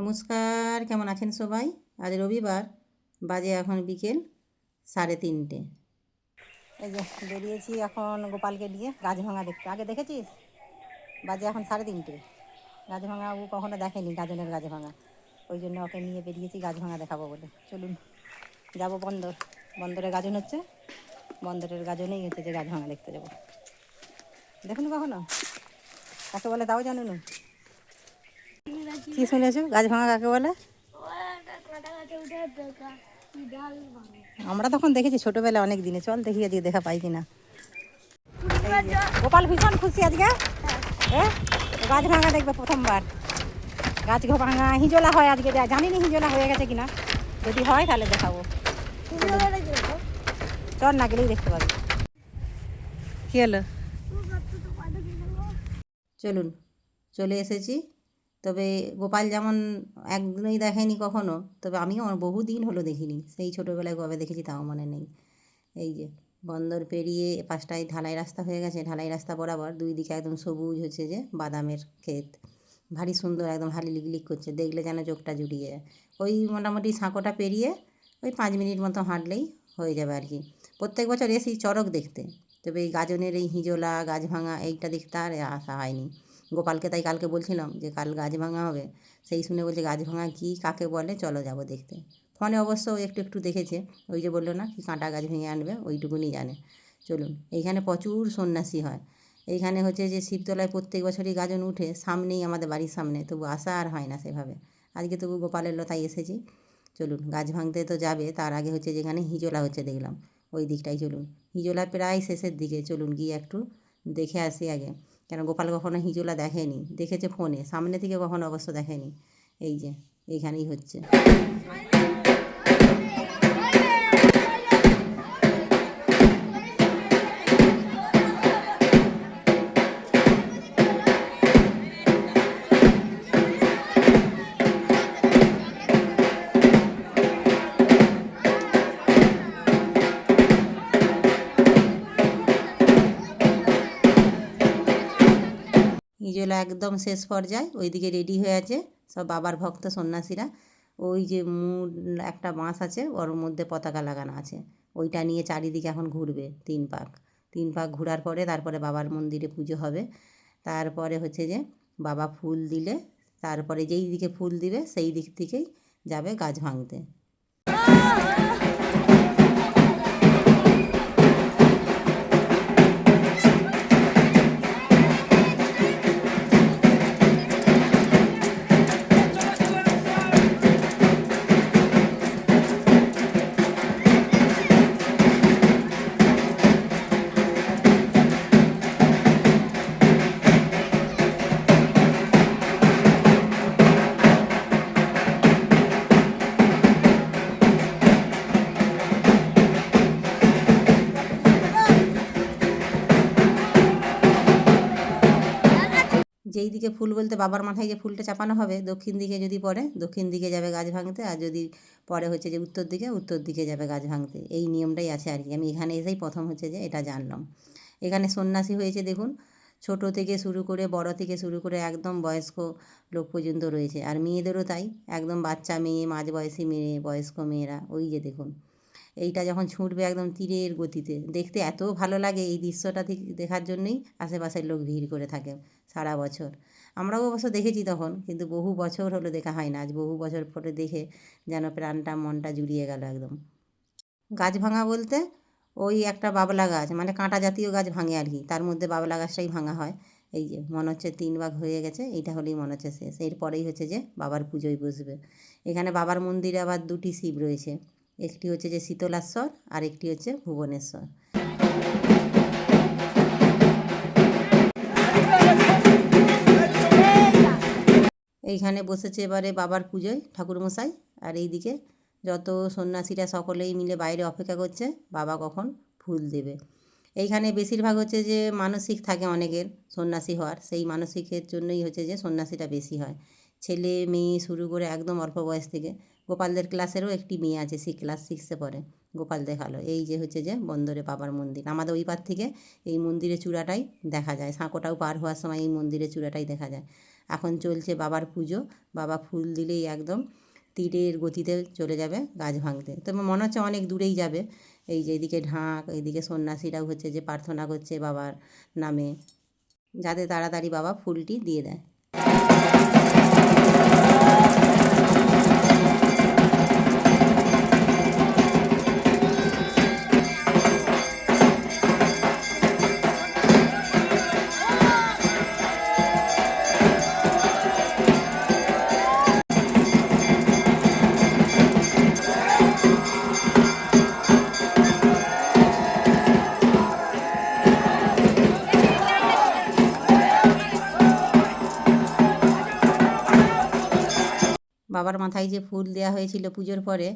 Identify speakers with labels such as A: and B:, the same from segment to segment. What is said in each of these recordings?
A: নমস্কার, কেমন আছেন সবাই? আজ রবিবার, বাজে এখন বিকেল 3:30। এই যে বেরিয়েছি এখন গোপালকে নিয়ে গাছভাঙা দেখতে। আগে দেখেছিস? বাজে এখন 3:30। গাছভাঙা ও কখনো দেখেনি, গাজনের গাছভাঙা। ওই জন্য ওকে নিয়ে বেরিয়েছি গাছভাঙা দেখাবো বলে। চলুন যাব বন্দর। বন্দরে গাজন হচ্ছে, বন্দরের গাজনেই হচ্ছে যে গাছভাঙা দেখতে যাবো। দেখুন কখনো কাকে বলে তাও জানুন? কি শুনেছো গাছভাঙা কাকে বলে? আমরা তখন দেখেছি ছোটবেলায় অনেক দিনে। চল দেখি আজকে দেখা পাই কিনা। গোপাল ভীষণ খুশি আজকে, হ্যাঁ গাছ ভাঙা দেখবে প্রথমবার। গাছ ভাঙা হিজোলা হয় আজকে, জানি না হিজোলা হয়ে গেছে কিনা। যদি হয় তাহলে দেখাবো। চল না গেলেই দেখতে পাবি। কি হলো? চলুন চলে এসেছি। তবে গোপাল যেমন একদিনই দেখেনি কখনো, তবে আমিও বহুদিন হলো দেখিনি। সেই ছোটোবেলায় কবে দেখেছি তাও মনে নেই। এই যে বন্দর পেরিয়ে পাশটায় ঢালাই রাস্তা হয়ে গেছে। ঢালাই রাস্তা বরাবর দুই দিকে একদম সবুজ হচ্ছে যে বাদামের ক্ষেত। ভারী সুন্দর, একদম হালি লিকলিক করছে, দেখলে যেন চোখটা জুড়িয়ে যায়। ওই মোটামুটি সাঁকোটা পেরিয়ে ওই 5 মিনিট মতো হাঁটলেই হয়ে যাবে আর কি। প্রত্যেক বছর এসি চড়ক দেখতে, তবে এই গাজনের এই হিজোলা গাছ ভাঙা এইটা দেখতে আর আসা হয়নি। গোপালকে তাই কালকে বলছিলাম যে কাল গাছ ভাঙা হবে, সেই শুনে বলছে গাছ ভাঙা কী, কাকে বলে, চলো যাবো দেখতে। ফোনে অবশ্য একটু একটু দেখেছে, ওই যে বললো না কি কাঁটা গাছ ভেঙে আনবে, ওইটুকুনি জানে। চলুন, এইখানে প্রচুর সন্ন্যাসী হয়। এইখানে হচ্ছে যে শিবতলায় প্রত্যেক বছরই গাজন উঠে, সামনেই আমাদের বাড়ির সামনে, তবু আসা আর হয় না সেভাবে। আজকে তবু গোপালের লতায় এসেছি। চলুন গাছ ভাঙতে তো যাবে, তার আগে হচ্ছে যেখানে হিজোলা হচ্ছে দেখলাম, ওই দিকটাই চলুন। হিজোলা প্রায় শেষের দিকে, চলুন গিয়ে একটু দেখে আসি আগে। কেন গোপাল কখনো হিজোলা দেখেনি, দেখেছে ফোনে, সামনে থেকে কখনো অবশ্য দেখেনি। এই যে এইখানেই হচ্ছে। হিজোলা একদম শেষ পর্যায়ে, ওইদিকে রেডি হয়ে আছে সব বাবার ভক্ত সন্ন্যাসীরা। ওই যে মূল একটা বাঁশ আছে, ওর মধ্যে পতাকা লাগানো আছে, ওইটা নিয়ে চারিদিকে এখন ঘুরবে 3 পাক। 3 পাক ঘোরার পরে তারপরে বাবার মন্দিরে পুজো হবে। তারপরে হচ্ছে যে বাবা ফুল দিলে, তারপরে যেই দিকে ফুল দিবে সেই দিক থেকেই যাবে গাছ ভাঙতে। যেই দিকে ফুল বলতে বাবার মাথায় যে ফুলটা চাপানো হবে, দক্ষিণ দিকে যদি পড়ে দক্ষিণ দিকে যাবে গাছ ভাঙতে, আর যদি পরে হচ্ছে যে উত্তর দিকে যাবে গাছ ভাঙতে। এই নিয়মটাই আছে আর কি। আমি এখানে এসেই প্রথম হচ্ছে যে এটা জানলাম। এখানে সন্ন্যাসী হয়েছে দেখুন, ছোট থেকে শুরু করে বড় থেকে শুরু করে একদম বয়স্ক লোক পর্যন্ত রয়েছে। আর মেয়েদেরও তাই, একদম বাচ্চা মেয়ে, মাঝবয়সী মেয়ে, বয়স্ক মেয়েরা। ওই যে দেখুন, এইটা যখন ছুটবে একদম তীরের গতিতে, দেখতে এত ভালো লাগে। এই দৃশ্যটা ঠিক দেখার জন্যই আশেপাশের লোক ভিড় করে থাকে সারা বছর। আমরাও অবশ্য দেখেছি তখন, কিন্তু বহু বছর হলো দেখা হয় না। আজ বহু বছর পরে দেখে যেন প্রাণটা মনটা জুড়িয়ে গেল একদম। গাছ ভাঙা বলতে ওই একটা বাবলা গাছ, মানে কাঁটা জাতীয় গাছ ভাঙে আর কি, তার মধ্যে বাবলা গাছটাই ভাঙা হয়। এই যে মনে হচ্ছে 3 ভাগ হয়ে গেছে, এইটা হলেই মনে হচ্ছে শেষ। এরপরেই হচ্ছে যে বাবার পুজোয় বসবে। এখানে বাবার মন্দিরে আবার 2টি শিব রয়েছে, একটি হচ্ছে যে শীতলাশ্বর আর একটি হচ্ছে ভুবনেশ্বর। এইখানে বসেছে এবারে বাবার পুজোয় ঠাকুরমশাই, আর এইদিকে যত সন্ন্যাসীরা সকলেই মিলে বাইরে অপেক্ষা করছে বাবা কখন ফুল দেবে। এইখানে বেশিরভাগ হচ্ছে যে মানসিক থাকে অনেকের সন্ন্যাসী হওয়ার, সেই মানসিকের জন্যই হচ্ছে যে সন্ন্যাসীটা বেশি হয়। ছেলে মেয়ে শুরু করে একদম অল্প বয়স থেকে। গোপালদের ক্লাসেরও একটি মেয়ে আছে, ক্লাস 6-এ পড়ে। গোপাল দেখালো এই যে হচ্ছে যে বন্দরে বাবার মন্দির। আমাদের ওই পার থেকে এই মন্দিরের চূড়াটাই দেখা যায়, সাঁকোটাও পার হওয়ার সময় এই মন্দিরের চূড়াটাই দেখা যায়। এখন চলছে বাবার পুজো। বাবা ফুল দিলেই একদম তীরের গতিতে চলে যাবে গাছ ভাঙতে। তবে মনে হচ্ছে অনেক দূরেই যাবে। এই যে এদিকে ঢাক, এইদিকে সন্ন্যাসীরাও হচ্ছে যে প্রার্থনা করছে বাবার নামে, যাতে তাড়াতাড়ি বাবা ফুলটি দিয়ে দেয়। বাবার মাথায় যে ফুল দেওয়া হয়েছিল পুজোর পরে,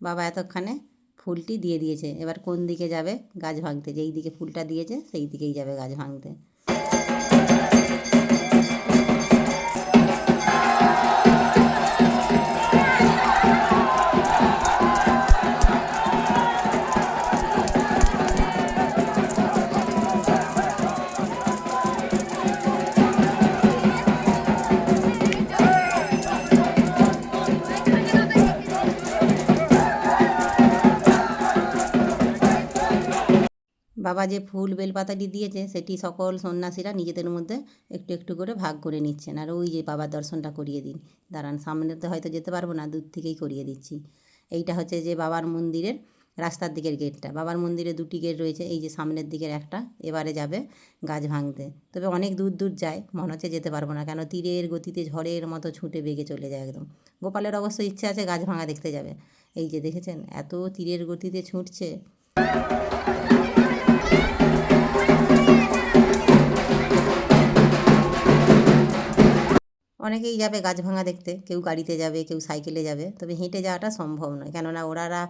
A: বাবা এতক্ষণে ফুলটি দিয়ে দিয়েছে। এবার কোন দিকে যাবে গাছ ভাঙতে? যেই দিকে ফুলটা দিয়েছে সেই দিকেই যাবে গাছ ভাঙতে। বাবা যে ফুল বেলপাতাটি দিয়েছে সেটি সকল সন্ন্যাসীরা নিজেদের মধ্যে একটু একটু করে ভাগ করে নিচ্ছেন। আর ওই যে বাবার দর্শনটা করিয়ে দিন, দাঁড়ান, সামনেতে হয়তো যেতে পারবো না, দূর থেকেই করিয়ে দিচ্ছি। এইটা হচ্ছে যে বাবার মন্দিরের রাস্তার দিকের গেটটা। বাবার মন্দিরে দুটি গেট রয়েছে, এই যে সামনের দিকের একটা, এবারে যাবে গাছ ভাঙতে। তবে অনেক দূর দূর যায়, মনে হচ্ছে যেতে পারবো না, কেন তীরের গতিতে ঝড়ের মতো ছুটে বেগে চলে যায় একদম। গোপালের অবশ্য ইচ্ছে আছে গাছ ভাঙা দেখতে যাবে। এই যে দেখেছেন এত তীরের গতিতে ছুটছে। অনেকেই যাবে গাছ ভাঙা দেখতে, কেউ গাড়িতে যাবে, কেউ সাইকেলে যাবে, তবে হেঁটে যাওয়াটা সম্ভব নয়, কেননা ওনারা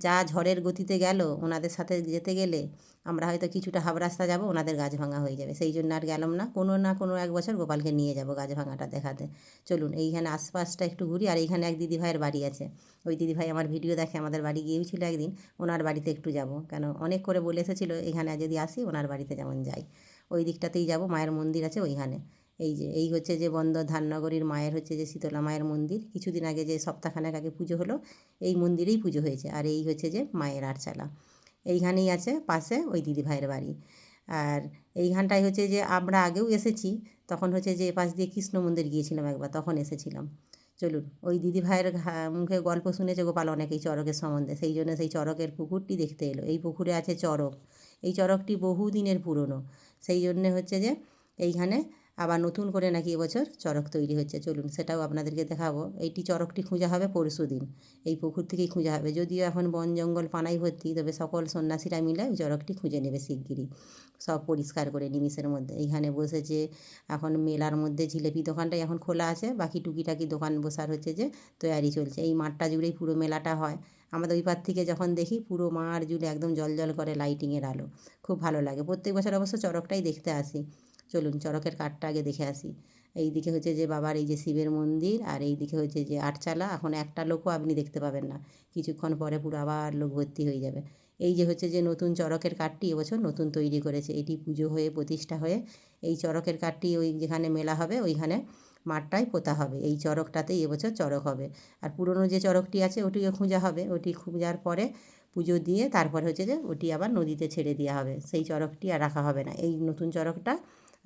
A: যা ঝড়ের গতিতে গেল, ওনাদের সাথে যেতে গেলে আমরা হয়তো কিছুটা হাফ রাস্তা যাব, ওনাদের গাছ ভাঙা হয়ে যাবে। সেই জন্য আর গেলাম না। কোনো না কোনো এক বছর গোপালকে নিয়ে যাব গাছ ভাঙাটা দেখাতে। চলুন এইখানে আশপাশটা একটু ঘুরি। আর এইখানে এক দিদিভাইয়ের বাড়ি আছে, ওই দিদিভাই আমার ভিডিও দেখে, আমাদের বাড়ি গিয়েছিল একদিন, ওনার বাড়িতে একটু যাব, কেন অনেক করে বলে এসেছিলো এখানে যদি আসি ওনার বাড়িতে যেমন যাই। ওই দিকটাতেই যাব, মায়ের মন্দির আছে ওইখানে। এই যে এই হচ্ছে যে বন্দর ধাননগরীর মায়ের হচ্ছে যে শীতলা মায়ের মন্দির। কিছুদিন আগে যে সপ্তাহখানেক আগে পুজো হলো, এই মন্দিরেই পুজো হয়েছে। আর এই হচ্ছে যে মায়ের আটচালা, এইখানেই আছে পাশে ওই দিদিভাইয়ের বাড়ি। আর এইখানটায় হচ্ছে যে আমরা আগেও এসেছি, তখন হচ্ছে যে এপাশ দিয়ে কৃষ্ণ মন্দির গিয়েছিলাম একবার, তখন এসেছিলাম। চলুন, ওই দিদিভাইয়ের মুখে গল্প শুনেছে গোপাল অনেক এই চড়কের সম্বন্ধে, সেই জন্য সেই চড়কের পুকুরটি দেখতে এলো। এই পুকুরে আছে চড়ক, এই চড়কটি বহু দিনের পুরনো, সেই জন্যে হচ্ছে যে এইখানে আবার নতুন করে নাকি এবছর চড়ক তৈরি হচ্ছে। চলুন সেটাও আপনাদেরকে দেখাবো। এইটি চড়কটি খোঁজা হবে পরশু দিন, এই পুকুর থেকেই খোঁজা হবে। যদিও এখন বন জঙ্গল পানাই ভর্তি, তবে সকল সন্ন্যাসীরা মিলে ওই চড়কটি খুঁজে নেবে শিগগিরই, সব পরিষ্কার করে নিমিষের মধ্যে। এইখানে বসেছে এখন মেলার মধ্যে, জিলেপি দোকানটাই এখন খোলা আছে, বাকি টুকিটাকি দোকান বসার হচ্ছে যে তৈয়ারি চলছে। এই মাঠটা জুড়েই পুরো মেলাটা হয়। আমাদের ওই পার থেকে যখন দেখি পুরো মাঠ জুড়ে একদম জল করে লাইটিংয়ের আলো, খুব ভালো লাগে। প্রত্যেক বছর অবশ্য চড়কটাই দেখতে আসি। চলুন চড়কের কাঠটা আগে দেখে আসি। এই দিকে হচ্ছে যে বাবার এই যে শিবের মন্দির, আর এই দিকে হচ্ছে যে আটচালা। এখন একটা লোকও আপনি দেখতে পাবেন না, কিছুক্ষণ পরে পুরো আবার লোক ভর্তি হয়ে যাবে। এই যে হচ্ছে যে নতুন চড়কের কাঠটি এবছর নতুন তৈরি করেছে, এটি পুজো হয়ে প্রতিষ্ঠা হয়ে এই চড়কের কাঠটি ওই যেখানে মেলা হবে ওইখানে মাঠটায় পোতা হবে। এই চড়কটাতেই এবছর চড়ক হবে। আর পুরনো যে চড়কটি আছে ওটিও খোঁজা হবে, ওটি খোঁজার পরে পুজো দিয়ে তারপরে হচ্ছে যে ওটি আবার নদীতে ছেড়ে দেওয়া হবে। সেই চড়কটি আর রাখা হবে না, এই নতুন চড়কটা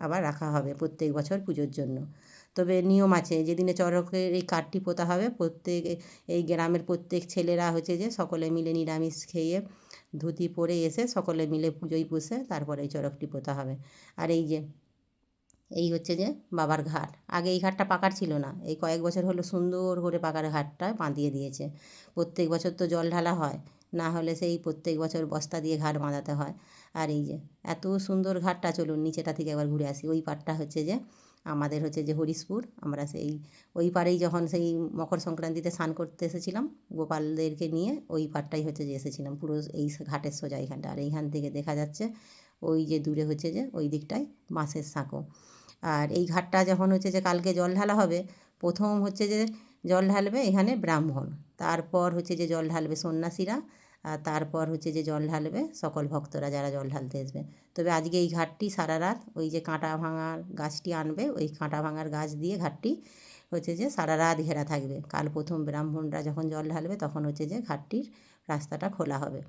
A: আবার রাখা হবে প্রত্যেক বছর পুজোর জন্য। তবে নিয়ম আছে, যেদিনে চড়কের এই কাঠটি পোতা হবে, প্রত্যেক এই গ্রামের প্রত্যেক ছেলেরা হচ্ছে যে সকলে মিলে নিরামিষ খেয়ে ধুতি পরে এসে সকলে মিলে পুজোয় বসে তারপরে এই চড়কটি পোতা হবে। আর এই যে এই হচ্ছে যে বাবার ঘাট। আগে এই ঘাটটা পাকার ছিল না, এই কয়েক বছর হলো সুন্দর করে পাকার ঘাটটা বাঁধিয়ে দিয়েছে। প্রত্যেক বছর তো জল ঢালা হয়, না হলে সেই প্রত্যেক বছর বস্তা দিয়ে ঘাট বাঁধাতে হয়। আর এই যে এত সুন্দর ঘাটটা, চলুন নিচেটা থেকে একবার ঘুরে আসি। ওই পাড়টা হচ্ছে যে আমাদের হচ্ছে যে হরিশপুর, আমরা সেই ওই পাড়েই যখন সেই মকর সংক্রান্তিতে স্নান করতে এসেছিলাম গোপালদেরকে নিয়ে, ওই পাড়টাই হচ্ছে যে এসেছিলাম পুরো এই ঘাটের সোজা এইখানটা। আর এইখান থেকে দেখা যাচ্ছে ওই যে দূরে হচ্ছে যে ওই দিকটায় বাঁশের সাঁকো। আর এই ঘাটটা যখন হচ্ছে যে কালকে জল ঢালা হবে, প্রথম হচ্ছে যে জল ঢালবে এখানে ব্রাহ্মণ, তারপর হচ্ছে যে জল ঢালবে সন্ন্যাসীরা, আর তারপর হচ্ছে যে জল ঢালবে সকল ভক্তরা যারা জল ঢালতে আসবে। তবে আজকে এই ঘাটটি সারা রাত ওই যে কাঁটা ভাঙার গাছটি আনবে, ওই কাঁটা ভাঙার গাছ দিয়ে ঘাটটি হচ্ছে যে সারা রাত ঘেরা থাকবে। কাল প্রথম ব্রাহ্মণরা যখন জল ঢালবে তখন হচ্ছে যে ঘাটটির রাস্তাটা খোলা হবে।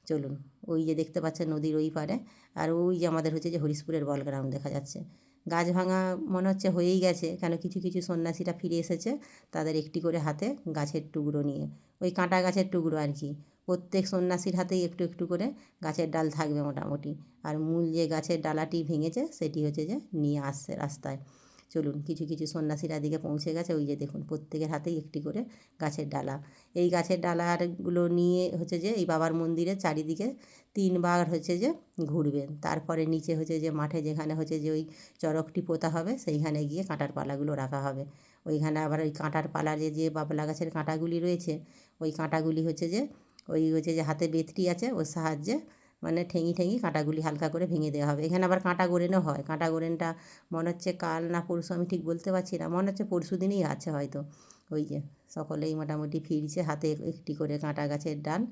A: চলুন, ওই যে দেখতে পাচ্ছেন নদীর ওই পারে, আর ওই যে আমাদের হচ্ছে যে হরিশপুরের বল গ্রাউন্ড দেখা যাচ্ছে। গাছ ভাঙা মনে হচ্ছে হয়েই গেছে, কেন কিছু কিছু সন্ন্যাসীরা ফিরে এসেছে তাদের একটি করে হাতে গাছের টুকরো নিয়ে, ওই কাঁটা গাছের টুকরো আর কি। প্রত্যেক সন্ন্যাসীর হাতেই একটু একটু করে গাছের ডাল থাকবে মোটামুটি, আর মূল যে গাছের ডালাটি ভেঙেছে সেটি হচ্ছে যে নিয়ে আসছে রাস্তায়। চলুন, কিছু কিছু সন্ন্যাসীরা এদিকে পৌঁছে গেছে, ওই যে দেখুন প্রত্যেকের হাতেই একটি করে গাছের ডালা। এই গাছের ডালাগুলো নিয়ে হচ্ছে যে এই বাবার মন্দিরের চারিদিকে 3 বার হচ্ছে যে ঘুরবেন। তারপরে নিচে হচ্ছে যে মাঠে যেখানে হচ্ছে যে ওই চরকটি পোঁতা হবে সেইখানে গিয়ে কাঁটার পালাগুলো রাখা হবে। ওইখানে আবার ওই কাঁটার পালার যে বাবলা গাছের কাঁটাগুলি রয়েছে, ওই কাঁটাগুলি হচ্ছে যে হাতে বেতটি আছে ওর সাহায্যে মানে ঠেঙি ঠেঙি কাঁটাগুলি হালকা করে ভেঙে দেওয়া হবে। এখানে আবার কাঁটা গোরেনও হয়। কাঁটা গোরেনটা মনে হচ্ছে কাল না পরশু, আমি ঠিক বলতে পারছি না, মনে হচ্ছে পরশু দিনই আছে হয়তো। ওই যে সকলেই মোটামুটি ফিরছে, হাতে একটি করে কাঁটা গাছের ডাল।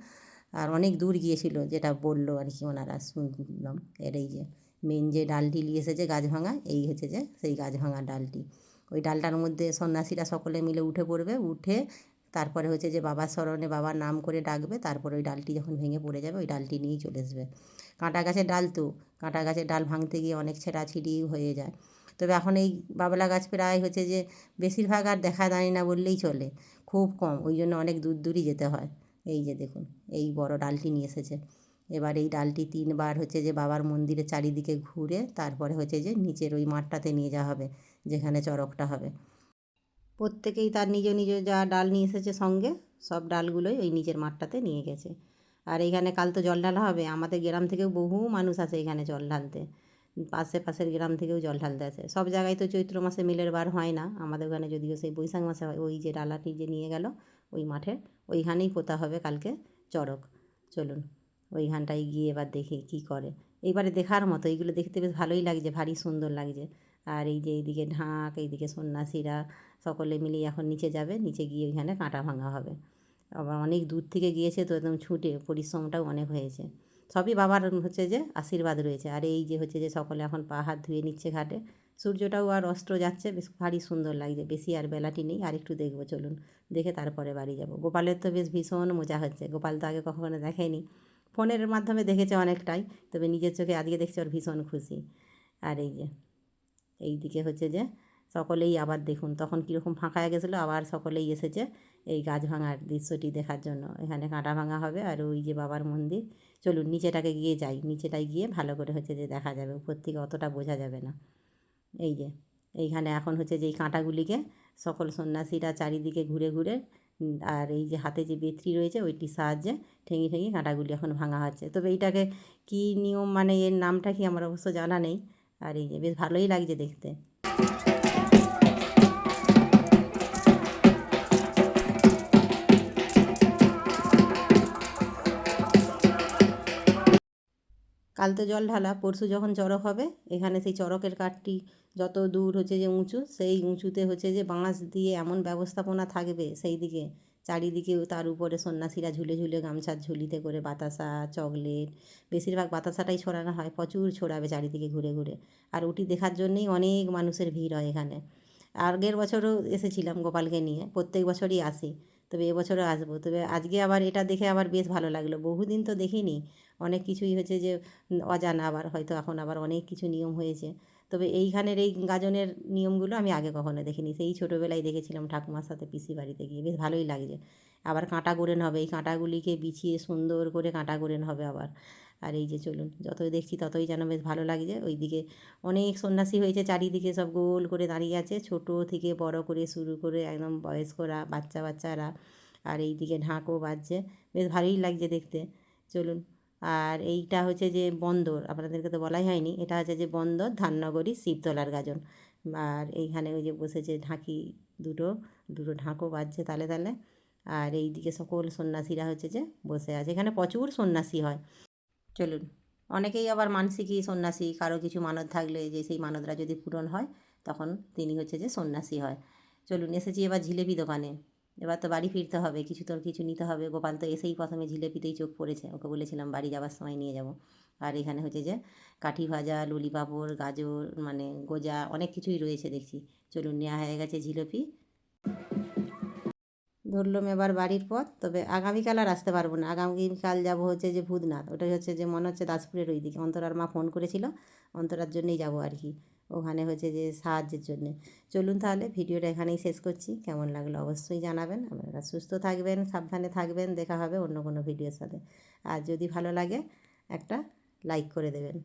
A: আর অনেক দূর গিয়েছিল যেটা বললো আর কি ওনারা, শুনলাম। এর এই যে মেন যে ডালটি নিয়ে এসেছে গাছ ভাঙা, এই হচ্ছে যে সেই গাছ ভাঙা ডালটি। ওই ডালটার মধ্যে সন্ন্যাসীরা সকলে মিলে উঠে পড়বে, উঠে তারপরে হচ্ছে যে বাবার স্মরণে বাবার নাম করে ডাকবে, তারপরে ওই ডালটি যখন ভেঙে পড়ে যাবে ওই ডালটি নিয়েই চলে আসবে। কাঁটা গাছের ডাল তো, কাঁটা গাছের ডাল ভাঙতে গিয়ে অনেক ছেঁড়াছিঁড়ি হয়ে যায়। তবে এখন এই বাবলা গাছ প্রায় হচ্ছে যে বেশিরভাগ আর দেখা যায় না বললেই চলে, খুব কম, ওই জন্য অনেক দূর দূরই যেতে হয়। এই যে দেখুন এই বড় ডালটি নিয়ে এসেছে। এবার এই ডালটি 3 বার হচ্ছে যে বাবার মন্দিরের চারিদিকে ঘুরে তারপরে হচ্ছে যে নিচের ওই মাঠটাতে নিয়ে যাওয়া হবে যেখানে চড়কটা হবে। প্রত্যেকেই তার নিজ নিজ যা ডাল নিয়ে এসেছে সঙ্গে, সব ডালগুলোই ওই নিচের মাঠটাতে নিয়ে গেছে। আর এইখানে কাল তো জল ঢালা হবে, আমাদের গ্রাম থেকেও বহু মানুষ আসে এখানে জল ঢালতে, পাশের গ্রাম থেকেও জল ঢালতে আসে। সব জায়গায় তো চৈত্র মাসে মিলের বার হয় না, আমাদের ওখানে যদিও সেই বৈশাখ মাসে হয়। ওই যে ডালাটি যে নিয়ে গেল ওই মাঠে, ওইখানেই পোঁতা হবে কালকে চড়ক। চলুন ওইখানটায় গিয়ে এবার দেখি কী করে। এইবারে দেখার মতো, এইগুলো দেখতে বেশ ভালোই লাগছে, ভারী সুন্দর লাগছে। আর এই যে এইদিকে ঢাক, এইদিকে সন্ন্যাসীরা সকলে মিলিয়ে এখন নিচে যাবে, নিচে গিয়ে ওইখানে কাঁটা ভাঙা হবে। আবার অনেক দূর থেকে গিয়েছে তো একদম ছুটে, পরিশ্রমটাও অনেক হয়েছে। সবই বাবার হচ্ছে যে আশীর্বাদ রয়েছে। আর এই যে হচ্ছে যে সকলে এখন পা হাত ধুয়ে নিচ্ছে ঘাটে, সূর্যটাও আর অস্ত যাচ্ছে, বেশ ভারী সুন্দর লাগছে। বেশি আর বেলাটি নেই, আর একটু দেখবো, চলুন দেখে তারপরে বাড়ি যাব। গোপালের তো বেশ ভীষণ মজা হচ্ছে, গোপাল তো আগে কখনো দেখেনি, ফোনের মাধ্যমে দেখেছে অনেকটাই, তবে নিজের চোখে আজকে দেখছে, ওর ভীষণ খুশি। আর এই যে এই দিকে হচ্ছে যে সকলেই আবার দেখুন তখন কীরকম ফাঁকা হয়ে গেছিলো, আবার সকলেই এসেছে এই গাছ ভাঙার দৃশ্যটি দেখার জন্য। এখানে কাঁটা ভাঙা হবে আর ওই যে বাবার মন্দির। চলুন নিচেটাকে গিয়ে যাই, নিচেটায় গিয়ে ভালো করে হচ্ছে যে দেখা যাবে, উপর থেকে অতটা বোঝা যাবে না। এই যে এইখানে এখন হচ্ছে যে এই কাঁটাগুলিকে সকল সন্ন্যাসীরা চারিদিকে ঘুরে ঘুরে আর এই যে হাতে যে বেতরি রয়েছে ওইটির সাহায্যে ঠেঙে ঠেঙে কাঁটাগুলি এখন ভাঙা হচ্ছে। তবে এইটাকে কী নিয়ম, মানে এর নামটা কি আমার অবশ্য জানা নেই। আর এই যে বেশ ভালোই লাগছে দেখতে। কাল তো জল ঢালা, পরশু যখন চড়ক হবে এখানে সেই চড়কের কাঠটি যত দূর হচ্ছে যে উঁচু, সেই উঁচুতে হচ্ছে যে বাঁশ দিয়ে এমন ব্যবস্থাপনা থাকবে সেই দিকে চারিদিকেও, তার উপরে সন্ন্যাসীরা ঝুলে ঝুলে গামছার ঝুলিতে করে বাতাসা চকলেট, বেশিরভাগ বাতাসাটাই ছড়ানো হয়, প্রচুর ছড়াবে চারিদিকে ঘুরে ঘুরে। আর ওটি দেখার জন্যেই অনেক মানুষের ভিড় হয় এখানে। আগের বছরও এসেছিলাম গোপালকে নিয়ে, প্রত্যেক বছরই আসি, তবে এবছরও আসবো। তবে আজকে আবার এটা দেখে আবার বেশ ভালো লাগলো, বহুদিন তো দেখিনি, অনেক কিছুই হচ্ছে যে অজানা, আবার হয়তো এখন আবার অনেক কিছু নিয়ম হয়েছে। তবে এইখানের এই গাজনের নিয়মগুলো আমি আগে কখনো দেখিনি, সেই ছোটোবেলায় দেখেছিলাম ঠাকুমার সাথে পিসি বাড়িতে গিয়ে, বেশ ভালোই লাগছে। আবার কাঁটা গোরেন হবে, এই কাঁটাগুলিকে বিছিয়ে সুন্দর করে কাঁটা গোরেন হবে আবার। আর এই যে চলুন যতই দেখছি ততই যেন বেশ ভালো লাগছে। ওইদিকে অনেক সন্ন্যাসী হয়েছে, চারিদিকে সব গোল করে দাঁড়িয়ে আছে, ছোটো থেকে বড় করে শুরু করে একদম বয়স্করা, বাচ্চারা। আর এইদিকে ঢাকও বাজছে, বেশ ভালোই লাগছে দেখতে। চলুন। আর এইটা হচ্ছে যে বন্দর, আপনাদেরকে তো বলাই হয়নি, এটা হচ্ছে যে বন্দর ধাননগরী শিবতলার গাজন। আর এইখানে ওই যে বসেছে ঢাকি, দুটো দুটো ঢাকও বাজছে তালে তালে। আর এই দিকে সকল সন্ন্যাসীরা হচ্ছে যে বসে আছে, এখানে প্রচুর সন্ন্যাসী হয়। চলুন, অনেকেই আবার মানসিকী সন্ন্যাসী, কারো কিছু মানত থাকলে যে সেই মানতরা যদি পূরণ হয় তখন তিনি হচ্ছে যে সন্ন্যাসী হয়। চলুন এসেছি এবার জিলেপি দোকানে। এবার তো বাড়ি ফিরতে হবে, কিছু তো কিছু নিতে হবে। গোপাল তো এসেই প্রথমে জিলেপিতেই চোখ পড়েছে, ওকে বলেছিলাম বাড়ি যাবার সময় নিয়ে যাব। আর এখানে হচ্ছে যে কাঠি ভাজা, লুলি পাঁপড়, গাজর, মানে গজা, অনেক কিছুই রয়েছে দেখছি। চলুন, নেওয়া হয়ে গেছে জিলিপি। ধরলাম এবার বাড়ির পথ। তবে আগামীকাল আর আসতে পারবো না, আগামীকাল যাবো হচ্ছে যে ভূতনাথ, ওটাই হচ্ছে যে মনে হচ্ছে দাসপুরের ওই দিকে। অন্তরার মা ফোন করেছিল, অন্তরার জন্যই যাবো আর কি, ওখানে হচ্ছে যে সাহায্যের জন্যে। চলুন তাহলে ভিডিওটা এখানেই শেষ করছি। কেমন লাগলো অবশ্যই জানাবেন। আপনারা সুস্থ থাকবেন, সাবধানে থাকবেন। দেখা হবে অন্য কোনো ভিডিওর সাথে। আর যদি ভালো লাগে একটা লাইক করে দেবেন।